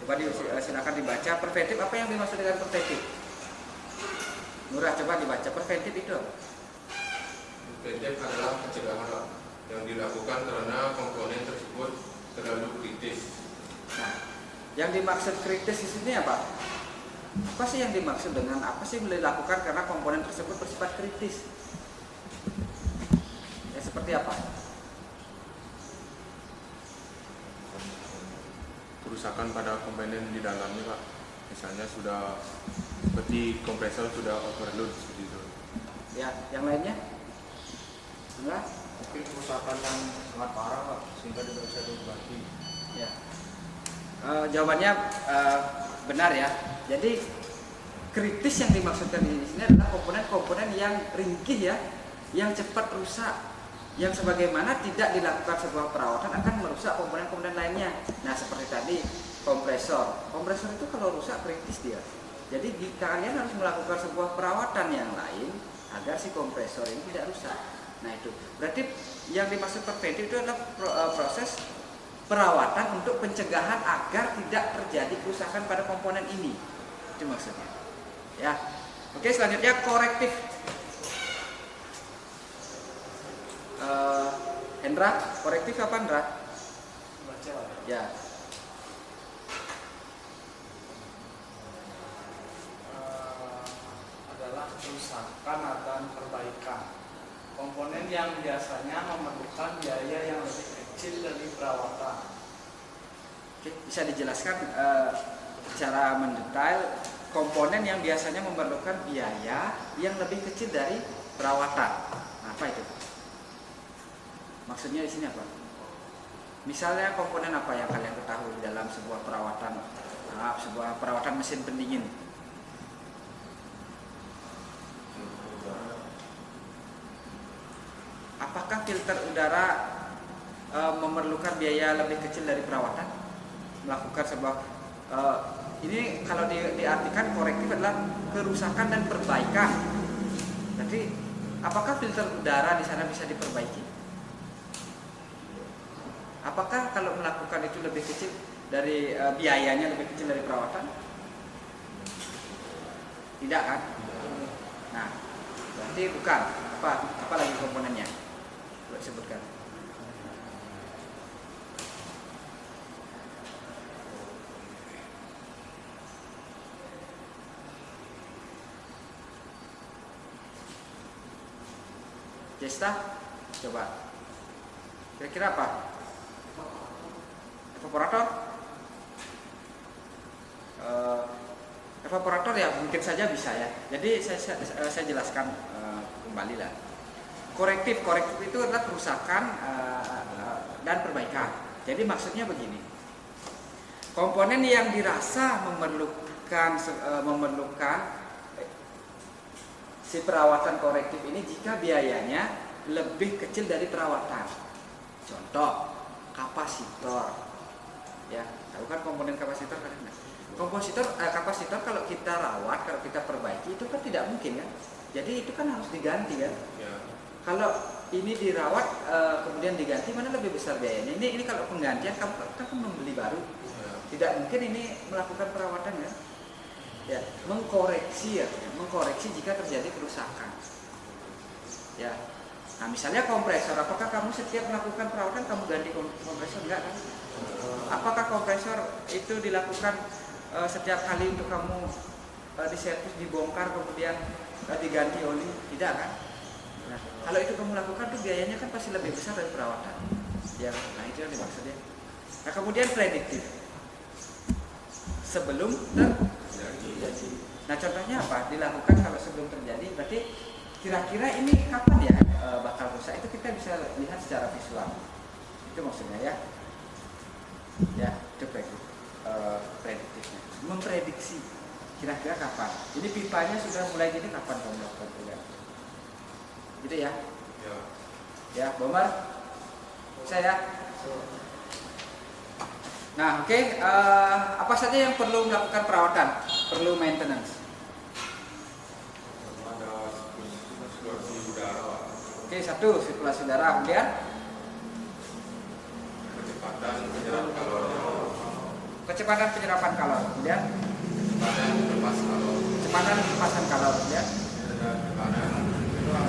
Coba silakan dibaca preventif. Apa yang dimaksud dengan preventif? Nurah, coba dibaca preventif itu. Preventif adalah pencegahan yang dilakukan karena komponen tersebut terlalu kritis. Nah, yang dimaksud kritis di sini apa? Apa sih yang dimaksud dengan apa sih yang dilakukan karena komponen tersebut bersifat kritis? Ya seperti apa? Kerusakan pada komponen di dalamnya, Pak. Misalnya sudah seperti kompresor sudah overload seperti itu. Ya, yang lainnya? Enggak? Mungkin kerusakan yang sangat parah, Pak, sehingga tidak bisa diobati. Ya. Jawabannya benar ya. Jadi kritis yang dimaksudkan di sini adalah komponen-komponen yang ringkih ya, yang cepat rusak, yang sebagaimana tidak dilakukan sebuah perawatan akan merusak komponen-komponen lainnya. Nah seperti tadi kompresor itu kalau rusak kritis dia. Jadi kalian harus melakukan sebuah perawatan yang lain agar si kompresor ini tidak rusak. Nah itu berarti yang dimaksud preventif itu adalah proses perawatan untuk pencegahan agar tidak terjadi kerusakan pada komponen ini. Itu maksudnya. Ya. Oke, selanjutnya korektif. Hendra, korektif apa Hendra? Baca, Ya. adalah kerusakan dan perbaikan komponen yang biasanya memerlukan biaya yang lebih kecil dari perawatan. Oke, bisa dijelaskan secara mendetail komponen yang biasanya memerlukan biaya yang lebih kecil dari perawatan. Nah, apa itu? Maksudnya di sini apa? Misalnya komponen apa yang kalian ketahui dalam sebuah perawatan, sebuah perawatan mesin pendingin? Apakah filter udara memerlukan biaya lebih kecil dari perawatan? Melakukan sebuah ini kalau diartikan korektif adalah kerusakan dan perbaikan. Jadi apakah filter udara di sana bisa diperbaiki? Apakah kalau melakukan itu lebih kecil dari biayanya lebih kecil dari perawatan? Tidak kan? Nah, berarti bukan. Apa lagi komponennya? Coba sebutkan. Jesta, coba. Kira-kira apa? Evaporator? Evaporator ya mungkin saja bisa ya. Jadi saya jelaskan kembali lah. Korektif itu adalah kerusakan dan perbaikan. Jadi maksudnya begini. Komponen yang dirasa memerlukan si perawatan korektif ini jika biayanya lebih kecil dari perawatan. Contoh, kapasitor. Ya, tahu kan komponen kapasitor kan? Kapasitor kalau kita rawat, kalau kita perbaiki itu kan tidak mungkin kan? Jadi itu kan harus diganti kan? Ya. Kalau ini dirawat kemudian diganti, mana lebih besar biayanya? Ini kalau penggantian kamu kan membeli baru. Ya. Tidak mungkin ini melakukan perawatan kan? Ya, mengkoreksi jika terjadi kerusakan. Ya. Nah, misalnya kompresor, apakah kamu setiap melakukan perawatan kamu ganti kompresor? Enggak kan? Apakah kompresor itu dilakukan setiap kali untuk kamu diservis, dibongkar kemudian diganti oli? Tidak kan? Nah, kalau itu kamu lakukan tuh biayanya kan pasti lebih besar dari perawatan. Ya, nah itu yang dimaksudnya. Nah, kemudian prediktif. Sebelum terjadi. Nah, contohnya apa? Dilakukan kalau sebelum terjadi, berarti kira-kira ini kapan ya bakal rusak? Itu kita bisa lihat secara visual. Itu maksudnya ya. Ya, itu prediktifnya. Memprediksi kira-kira kapan. Jadi pipanya sudah mulai gini, kapan kamu melakukan pengganti? Gitu ya. Ya. Ya, Bomar. Saya. Nah, oke. Apa saja yang perlu melakukan perawatan? Perlu maintenance. Ada sirkulasi udara, Oke, satu sirkulasi udara. Kemudian kecepatan penyerap kalori. kecepatan penyerapan kalor, kemudian Kecepatan lepas kalau kecepatan lepasan kalor, kemudian ada tekanan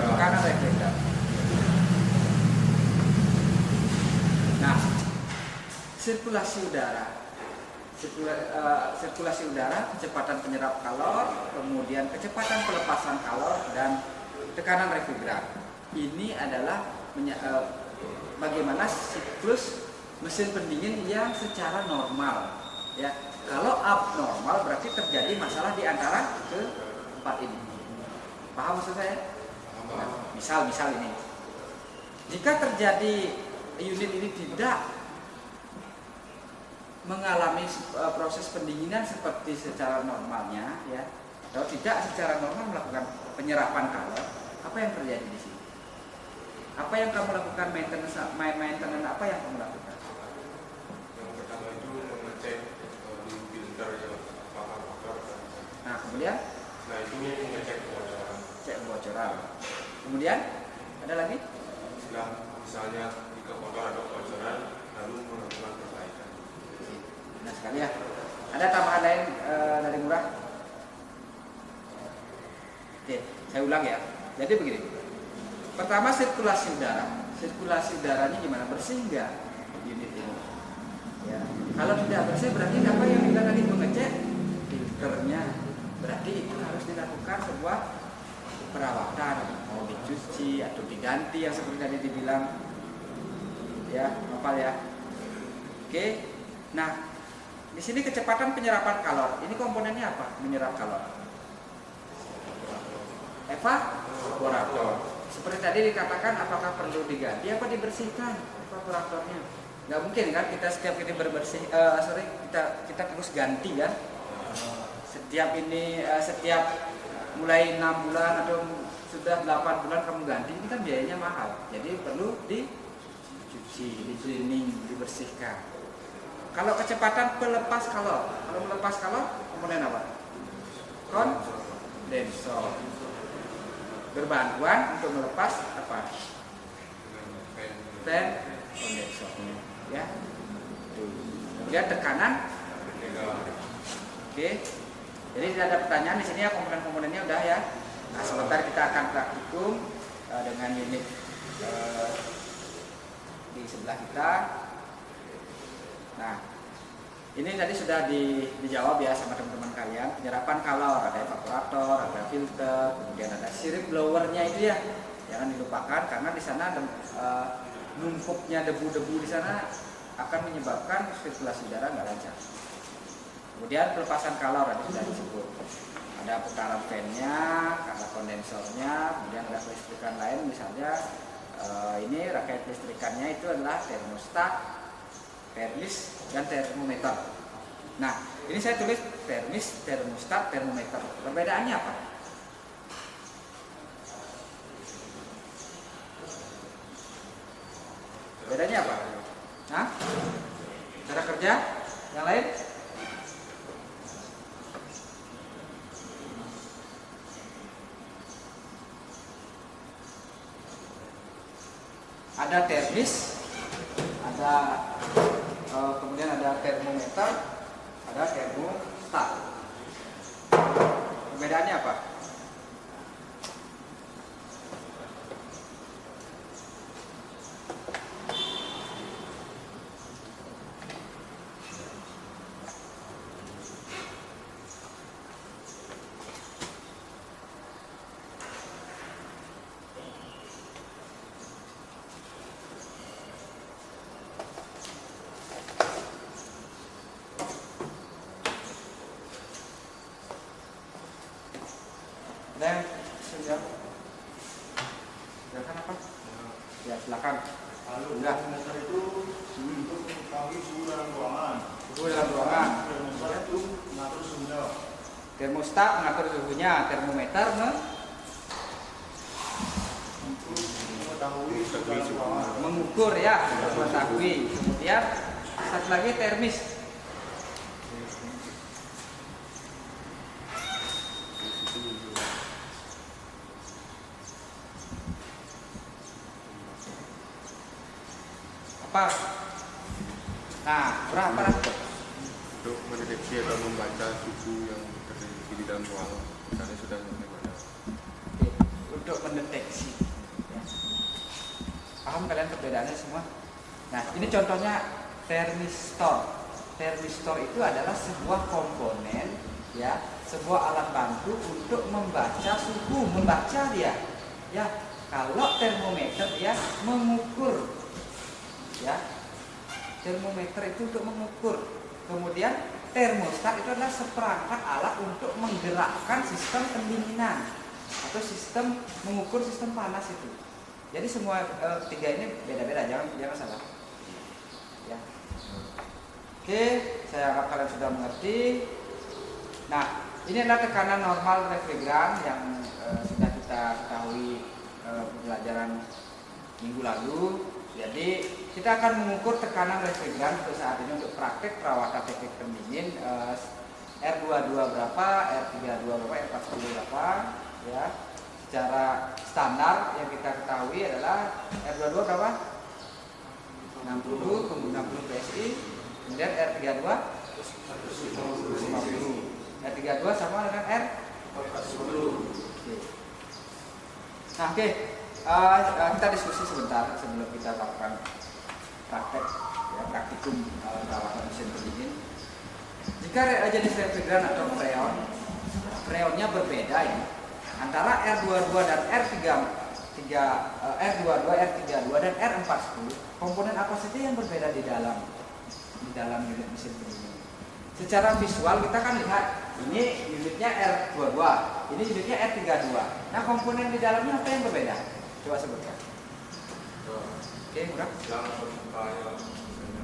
tekanan reflektor. Nah, sirkulasi udara, sirkulasi udara, kecepatan penyerap kalor, kemudian kecepatan pelepasan kalor dan tekanan refrigeran. Ini adalah bagaimana siklus mesin pendingin yang secara normal, ya. Kalau abnormal berarti terjadi masalah di antara keempat ini. Paham maksud saya? Nah, misal ini, jika terjadi unit ini tidak mengalami proses pendinginan seperti secara normalnya, ya, atau tidak secara normal melakukan penyerapan kalor, apa yang terjadi di sini? Apa yang kamu lakukan maintenance apa yang kamu lakukan? yang pertama itu mengecek di filter ya apakah kotor. Nah, kemudian Nah itu mengecek kebocoran. cek kebocoran. Kemudian ada lagi? Setelah misalnya jika kotor atau kebocoran lalu melakukan perbaikan. Nah sekali ya. Ada tambahan lain dari Murah? Oke, saya ulang ya. Jadi begini. Pertama sirkulasi udara. Sirkulasi udaranya gimana? Bersih nggak unit ini? Ya. Kalau tidak bersih berarti apa yang kita tadi mengecek filternya. Berarti itu harus dilakukan sebuah perawatan, mau dicuci atau diganti yang seperti tadi dibilang. Ya, hafal ya. Oke. Nah, di sini kecepatan penyerapan kalor. Ini komponennya apa? Menyerap kalor. Evaporator. Seperti tadi dikatakan, apakah perlu diganti apa dibersihkan evaporatornya? Nggak mungkin kan kita setiap ini kita terus ganti kan? Setiap mulai 6 bulan atau sudah 8 bulan kamu ganti, ini kan biayanya mahal. Jadi perlu dicuci, di cleaning, dibersihkan. Kalau kecepatan pelepas kalor, kalau melepas kalor komponen apa? Kondensor. Berbantuan untuk melepas apa? Fan kondensor. Ya. Kemudian tekanan. Oke. Jadi tidak ada pertanyaan di sini ya, komponen-komponennya udah ya. Nah, sebentar kita akan praktikum dengan unit di sebelah kita. Nah, ini tadi sudah dijawab ya sama teman-teman kalian. Penyerapan kalor, ada evaporator, ada filter, kemudian ada sirip blowernya itu ya. Jangan dilupakan karena di sana numpuknya debu-debu di sana akan menyebabkan sirkulasi udara nggak lancar. Kemudian pelepasan kalor tadi sudah disebut. Ada putaran fan-nya, ada kondensornya, kemudian ada kelistrikan lain misalnya ini rangkaian kelistrikannya itu adalah termostat, termis, dan termometer. Nah, ini saya tulis termis, termostat, termometer. Perbedaannya apa? Bedanya apa? Hah? Cara kerja? Yang lain? Ada termis, ada kemudian ada termometer, ada termostat. Perbedaannya apa? Dan sudah silakan apa? Ya silakan. Lalu Udah. termometer itu untuk mengetahui suhu dalam ruangan. Suhu dalam ruangan. Termometer itu mengatur suhunya. Termostat mengatur suhunya, termometer Untuk mengetahui suhu dalam ruangan. mengukur ya, mengetahui. Kemudian satu lagi termis. Apa? Nah, berapa? untuk mendeteksi atau membaca suhu yang terdeteksi di dalam ruangan, misalnya sudah sampai mana. Oke, untuk mendeteksi. Ya. Paham kalian perbedaannya semua? Nah, ini contohnya termistor. Termistor itu adalah sebuah komponen, ya, sebuah alat bantu untuk membaca suhu, membaca dia. Ya, kalau termometer dia mengukur, ya, termometer itu untuk mengukur. Kemudian termostat itu adalah seperangkat alat untuk menggerakkan sistem pendinginan atau sistem mengukur sistem panas itu. Jadi semua tiga ini beda-beda, jangan salah. Ya. Oke, saya harap kalian sudah mengerti. Nah, ini adalah tekanan normal refrigeran yang sudah kita ketahui pembelajaran minggu lalu. Jadi kita akan mengukur tekanan refrigeran untuk saat ini untuk praktek perawatan teknik pendingin R22 berapa, R32 berapa, R40 berapa, ya. Secara standar yang kita ketahui adalah R22 berapa? 60 PSI, kemudian R32 50. R32 sama dengan R40. Nah, oke. Kita diskusi sebentar sebelum kita lakukan praktek, ya, praktikum perawatan mesin pendingin. Jika jenis refrigeran atau freonnya berbeda ini antara R22 dan R32, R32 dan R410, komponen apa saja yang berbeda di dalam unit mesin pendingin? Secara visual kita kan lihat ini unitnya R22, ini unitnya R32. Nah, komponen di dalamnya apa yang berbeda? Coba sebutkan. Oke, Murad. Yang kayak misalnya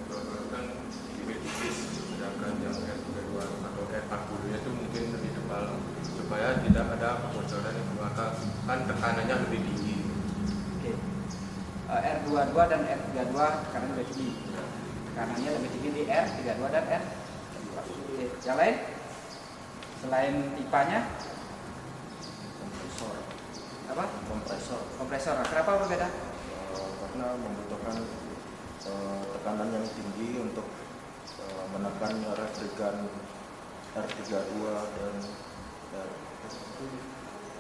R22 kan lebih tipis, sedangkan yang R32 atau R40 itu mungkin lebih tebal supaya tidak ada kebocoran yang maka kan tekanannya lebih tinggi. Oke. R22 dan R32 tekanannya lebih tinggi. Tekanannya lebih tinggi di R32 dan R32. Oke. Yang lain? Selain pipanya? Kompresor. Apa? Kompresor. Nah, kenapa berbeda? Karena membutuhkan tekanan yang tinggi untuk menekan refrigeran R32 dan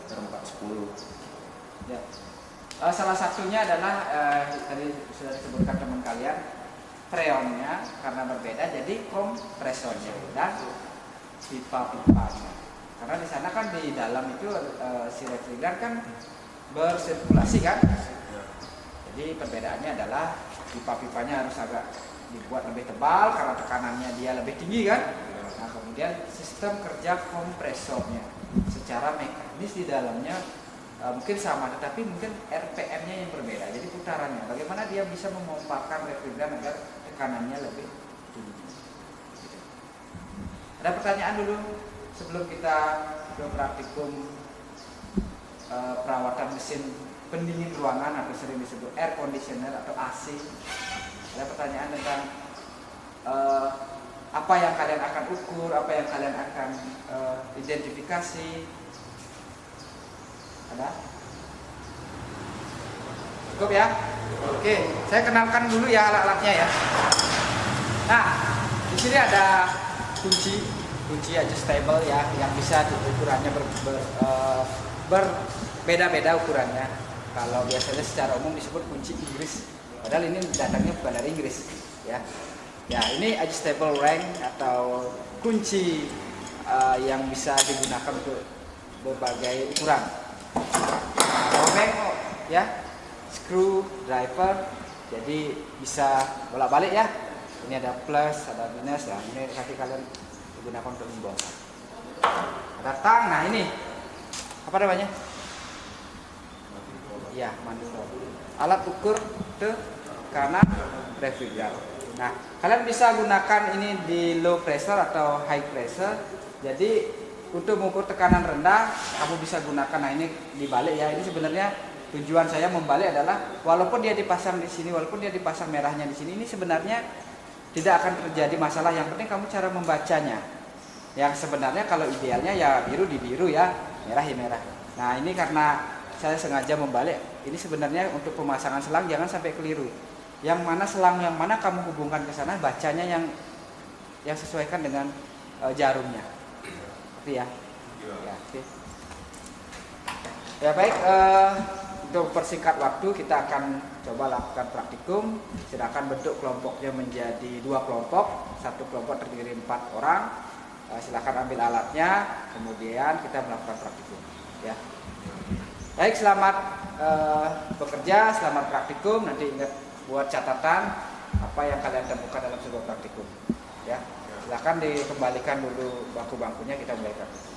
R410. Ya. Salah satunya adalah tadi sudah disebutkan teman kalian, freonnya karena berbeda jadi kompresornya dan pipa-pipanya. Karena di sana kan di dalam itu si refrigeran kan bersirkulasi kan. Jadi perbedaannya adalah pipa-pipanya harus agak dibuat lebih tebal karena tekanannya dia lebih tinggi kan. Nah, kemudian sistem kerja kompresornya secara mekanis di dalamnya mungkin sama, tetapi mungkin RPM-nya yang berbeda. Jadi putarannya, bagaimana dia bisa memompakan refrigeran agar tekanannya lebih tinggi. Ada pertanyaan dulu sebelum kita ke praktikum perawatan mesin pendingin ruangan atau sering disebut air conditioner atau AC. Ada pertanyaan tentang apa yang kalian akan ukur, apa yang kalian akan identifikasi? Ada? Cukup ya? Oke, saya kenalkan dulu ya alat-alatnya ya. Nah, di sini ada kunci adjustable ya, yang bisa ukurannya berbeda-beda ukurannya. Kalau biasanya secara umum disebut kunci Inggris, padahal ini datangnya bukan dari Inggris ya. Ya, ini adjustable ring atau kunci yang bisa digunakan untuk berbagai ukuran. Robek ya, screwdriver, jadi bisa bolak-balik ya. Ini ada plus, ada minus ya. Ini nanti kalian gunakan untuk membongkar. Ada tang, nah ini apa namanya? Ya, manifold. Alat ukur tekanan refrigeran. Nah, kalian bisa gunakan ini di low pressure atau high pressure. Jadi untuk mengukur tekanan rendah, kamu bisa gunakan. Nah, ini dibalik ya. Ini sebenarnya tujuan saya membalik adalah walaupun dia dipasang di sini, walaupun dia dipasang merahnya di sini, ini sebenarnya tidak akan terjadi masalah. Yang penting kamu cara membacanya. Yang sebenarnya kalau idealnya ya biru di biru ya, merah ya merah. Nah, ini karena saya sengaja membalik. Ini sebenarnya untuk pemasangan selang jangan sampai keliru. Yang mana selang yang mana kamu hubungkan ke sana, bacanya yang yang sesuaikan dengan jarumnya. Seperti ya. Ya, oke. Ya baik, untuk persingkat waktu kita akan coba lakukan praktikum. Silakan bentuk kelompoknya menjadi 2 kelompok, satu kelompok terdiri 4 orang. Silakan ambil alatnya, kemudian kita melakukan praktikum. Ya. Baik, selamat bekerja, selamat praktikum. Nanti ingat buat catatan apa yang kalian temukan dalam sebuah praktikum. Ya, silakan dikembalikan dulu bangku-bangkunya, kita mulai praktikum.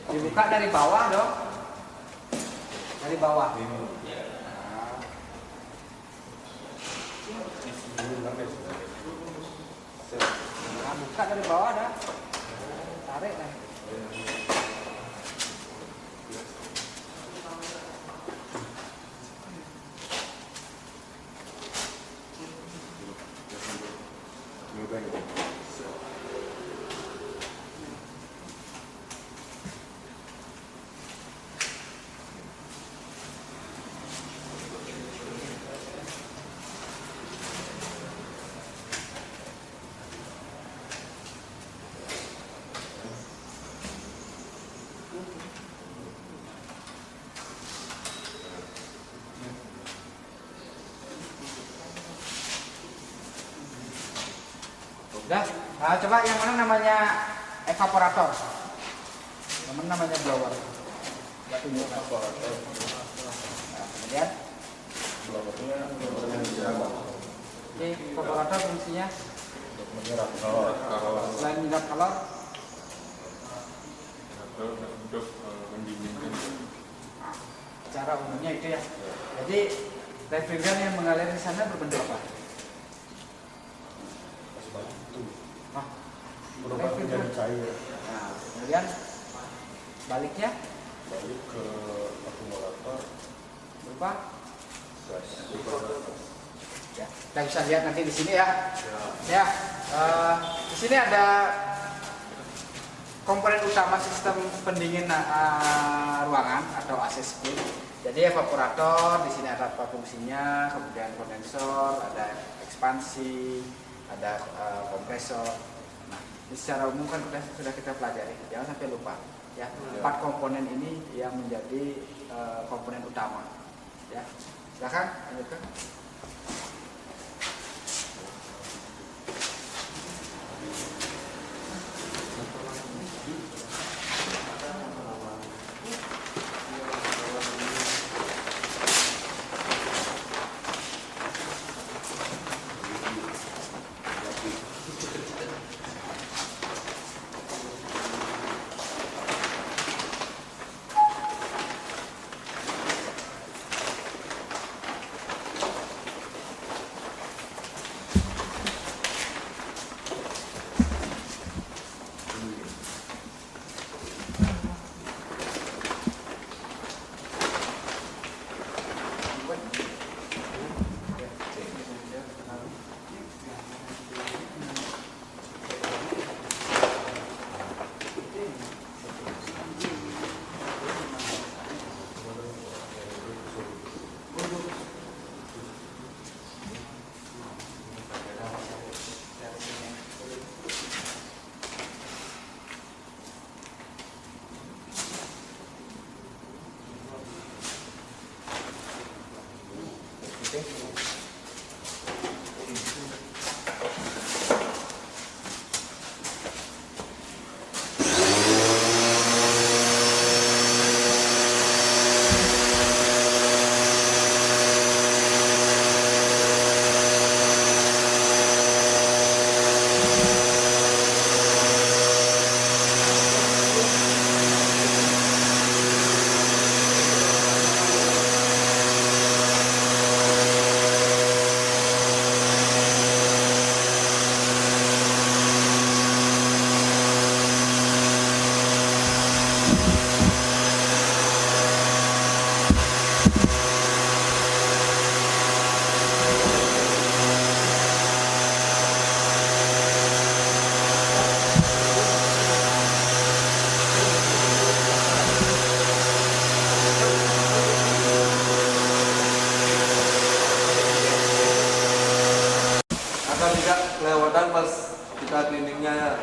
Dibuka dari bawah dong. Dari bawah. Nah, buka dari bawah dah. Tarik lah. Udah, coba yang mana namanya evaporator, yang mana namanya blower. Coba tunjuk evaporator. Nah, kemudian Blowernya ini evaporator fungsinya menyerap kalor. selain menyerap kalor, untuk mendinginkan. cara umumnya itu ya. Jadi refrigeran yang mengalir di sana berbentuk apa? Nah, Berubah menjadi cair. Nah, kemudian baliknya Balik ke akumulator berupa gas. ya. Kita bisa lihat nanti di sini ya. Ya, di sini ada komponen utama sistem pendingin ruangan atau AC split. Jadi evaporator di sini ada apa fungsinya, kemudian kondensor, ada ekspansi, ada kompresor. Nah, ini secara umum kan sudah kita pelajari. Jangan sampai lupa. Ya, 4 komponen ini yang menjadi komponen utama. Ya, silakan lanjutkan.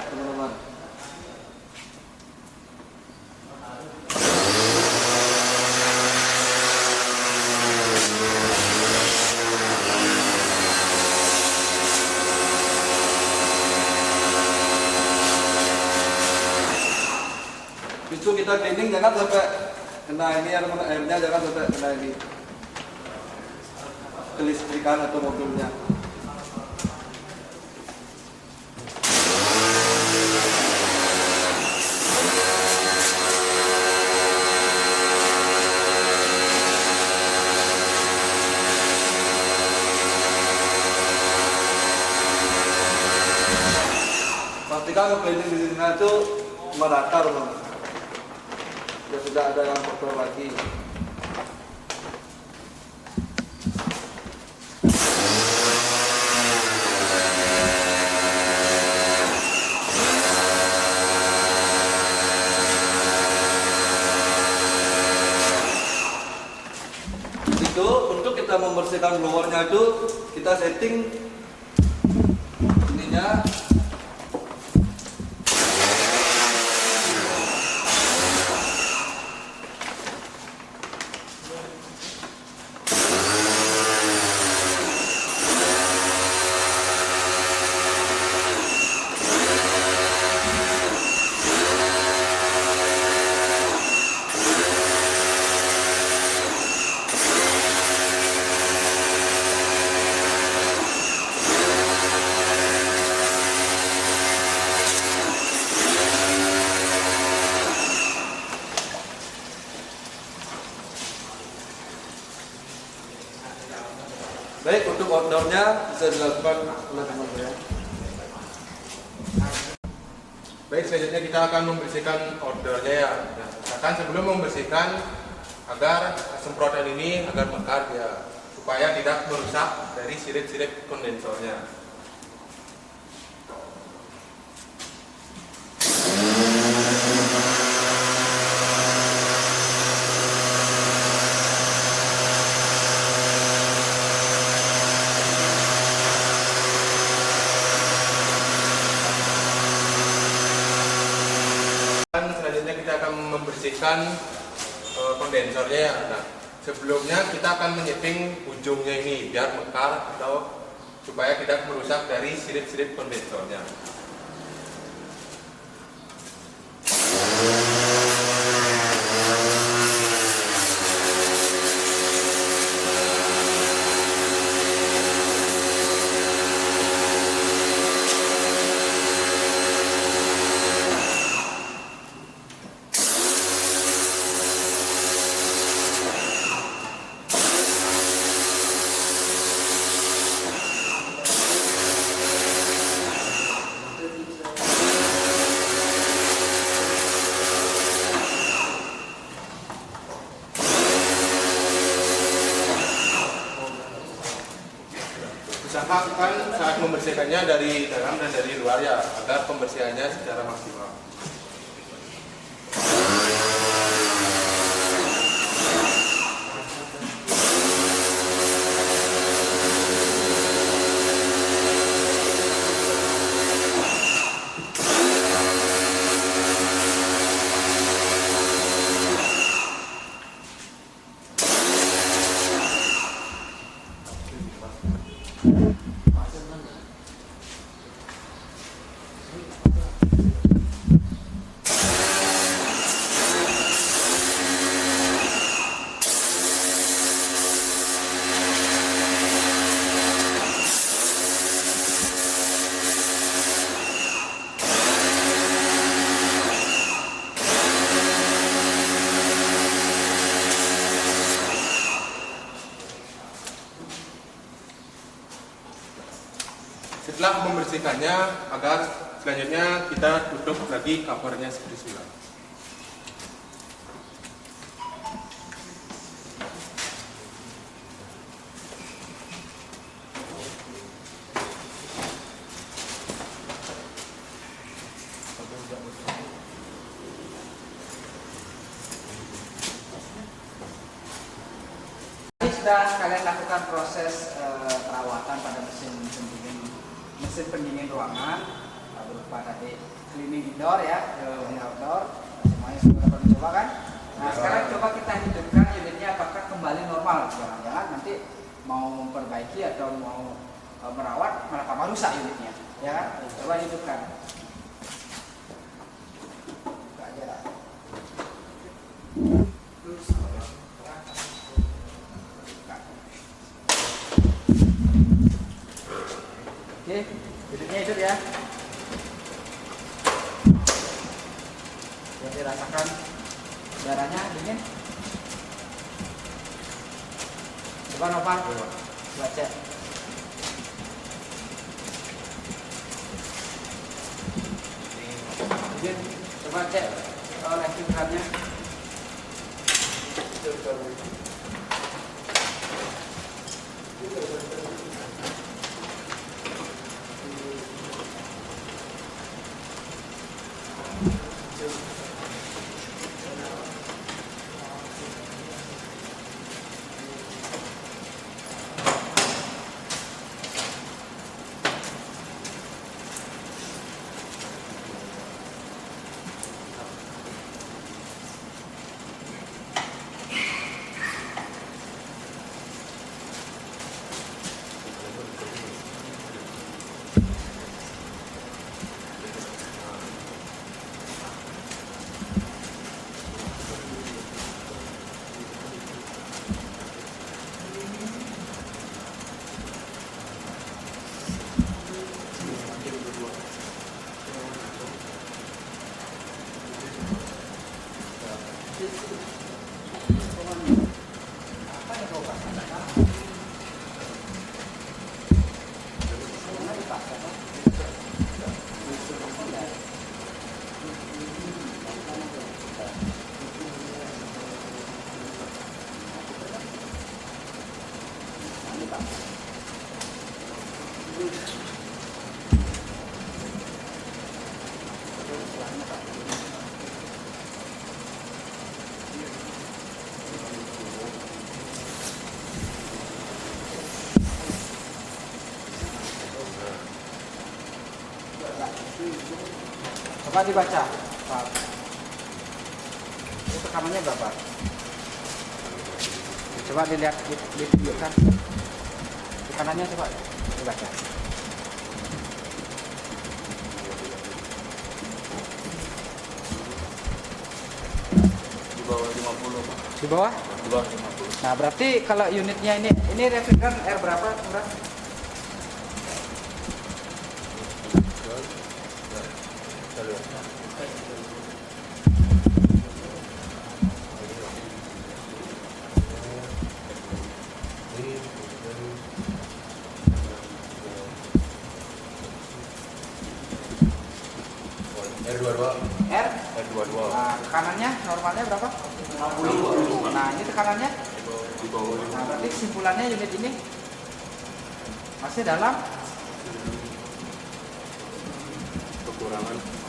teman-teman. Itu kita cleaning jangan sampai kena ini ya teman, airnya jangan sampai kena ini kelistrikan atau mobilnya. Pastikan cleaning di sini itu merata teman. Sudah ada yang kotor lagi. Itu untuk kita membersihkan blowernya itu kita setting ininya. Baik, untuk outdoornya bisa dilakukan oleh teman saya. Baik, selanjutnya kita akan membersihkan outdoornya ya. Nah, misalkan sebelum membersihkan agar semprotan ini agar mekar ya, supaya tidak merusak dari sirip-sirip kondensornya. Selanjutnya kita akan membersihkan kondensornya ya. Nah, sebelumnya kita akan menyetting ujungnya ini biar mekar atau supaya tidak merusak dari sirip-sirip kondensornya. Usahakan saat membersihkannya dari dalam dan dari luar ya, agar pembersihannya secara maksimal. Setelah membersihkannya, agar selanjutnya kita tutup lagi covernya seperti semula. Sudah kalian lakukan proses perawatan pada mesin pendingin ruangan, berupa tadi cleaning indoor ya, cleaning outdoor, semuanya sudah dapat dicoba kan. Nah sekarang coba kita hidupkan unitnya apakah kembali normal, jangan-jangan nanti mau memperbaiki atau mau merawat malah tambah rusak unitnya ya. Coba hidupkan. Buka aja lah. Oke, unitnya hidup ya. Jadi rasakan udaranya dingin. Coba Novan, coba cek. Dingin, coba cek refrigerannya. Coba dibaca, Pak. Itu tekanannya berapa? Coba dilihat, ditunjukkan. Tekanannya coba dibaca. Di bawah 50, Pak. Di bawah? Di bawah 50. Nah, berarti kalau unitnya ini refrigeran air berapa, Murad? R22. R? R22. Nah, tekanannya normalnya berapa? 60. Nah, ini tekanannya? Di bawah Nah, berarti kesimpulannya unit ini masih dalam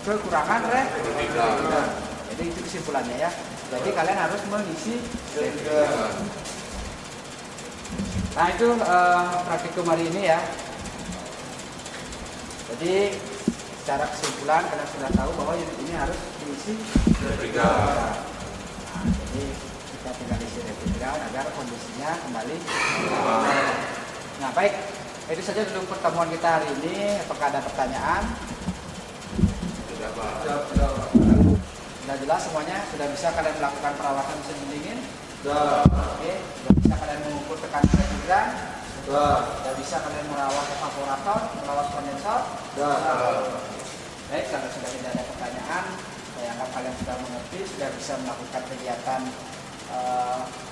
kekurangan refrigeran. Jadi itu kesimpulannya ya. Jadi kalian harus mengisi refrigeran. Nah itu praktikum hari ini ya. Jadi secara kesimpulan kalian sudah tahu bahwa unit ini harus diisi refrigeran. Nah, jadi kita tinggal isi refrigeran agar kondisinya kembali. Nah baik, itu saja dulu pertemuan kita hari ini. Apakah ada pertanyaan? Sudah jelas semuanya? Sudah bisa kalian melakukan perawatan mesin pendingin? Oke. Sudah bisa kalian mengukur tekanan refrigeran? Sudah bisa kalian merawat evaporator, merawat kondensor? Baik, kalau sudah tidak ada pertanyaan, saya anggap kalian sudah mengerti, sudah bisa melakukan kegiatan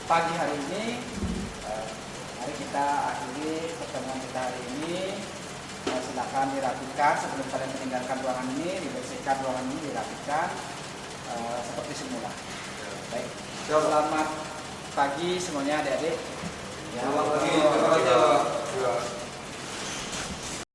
pagi hari ini. Mari kita akhiri pertemuan kita hari ini. Silakan dirapikan sebelum kalian meninggalkan ruangan ini, dibersihkan ruangan ini, dirapikan seperti semula. Baik, selamat pagi semuanya adik-adik. Selamat pagi. Terima kasih.